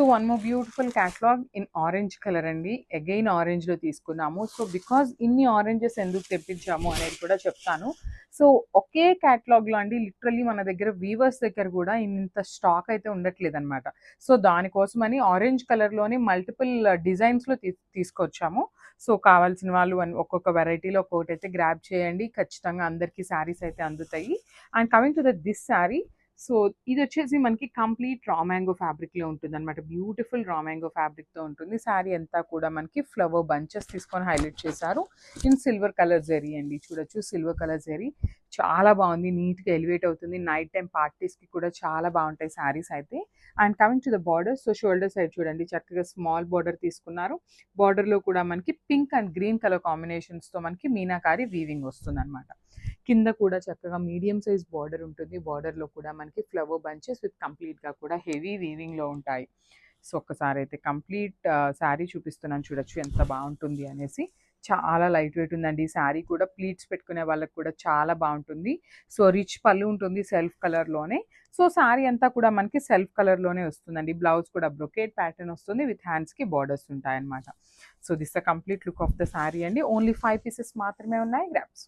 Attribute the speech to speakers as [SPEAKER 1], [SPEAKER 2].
[SPEAKER 1] So one more beautiful catalogue in orange colour అండి. Again ఆరెంజ్లో తీసుకున్నాము. So because ఇన్ని oranges ఎందుకు తెప్పించాము అనేది కూడా చెప్తాను. సో ఒకే క్యాటలాగ్లో అండి లిటరల్లీ మన దగ్గర వీవర్స్ దగ్గర కూడా ఇంత స్టాక్ అయితే ఉండట్లేదు అనమాట. సో దానికోసమని ఆరెంజ్ కలర్లోనే మల్టిపుల్ డిజైన్స్లో తీసుకొచ్చాము. సో కావాల్సిన వాళ్ళు ఒక్కొక్క వెరైటీలో ఒక్కొక్కటి అయితే గ్రాబ్ చేయండి. ఖచ్చితంగా అందరికీ శారీస్ అయితే అందుతాయి. And coming to this sari, so ఇది వచ్చేసి మనకి కంప్లీట్ రా మ్యాంగో ఫ్యాబ్రిక్లో ఉంటుంది అనమాట. బ్యూటిఫుల్ రా మ్యాంగో ఫ్యాబ్రిక్తో ఉంటుంది. శారీ అంతా కూడా మనకి ఫ్లవర్ బంచెస్ తీసుకొని హైలైట్ చేశారు. ఇన్ సిల్వర్ కలర్ జరీ అండి, చూడొచ్చు సిల్వర్ కలర్ జరీ చాలా బాగుంది. నీట్గా ఎలివేట్ అవుతుంది. నైట్ టైం పార్టీస్కి కూడా చాలా బాగుంటాయి శారీస్ అయితే. And coming to the border, so shoulder side చూడండి చక్కగా స్మాల్ బార్డర్ తీసుకున్నారు. బార్డర్లో కూడా మనకి పింక్ అండ్ గ్రీన్ కలర్ కాంబినేషన్స్తో మనకి మీనాకారి వీవింగ్ వస్తుంది అనమాట. కింద కూడా చక్కగా మీడియం సైజ్ బార్డర్ ఉంటుంది. బార్డర్లో కూడా మనకి ఫ్లవర్ బంచెస్ విత్ కంప్లీట్గా కూడా హెవీ వీవింగ్లో ఉంటాయి. సో ఒక్కసారి అయితే కంప్లీట్ శారీ చూపిస్తున్నాను, చూడొచ్చు ఎంత బాగుంటుంది అనేసి. చాలా లైట్ వెయిట్ ఉందండి ఈ శారీ కూడా. ప్లీట్స్ పెట్టుకునే వాళ్ళకి కూడా చాలా బాగుంటుంది. సో రిచ్ పళ్ళు ఉంటుంది సెల్ఫ్ కలర్లోనే. సో శారీ అంతా కూడా మనకి సెల్ఫ్ కలర్లోనే వస్తుందండి. బ్లౌజ్ కూడా బ్రొకేట్ ప్యాటర్న్ వస్తుంది విత్ హ్యాండ్స్కి బార్డర్స్ ఉంటాయన్నమాట. So this the complete look of the sari అండి. ఓన్లీ 5 పీసెస్ మాత్రమే ఉన్నాయి. గ్రాప్స్.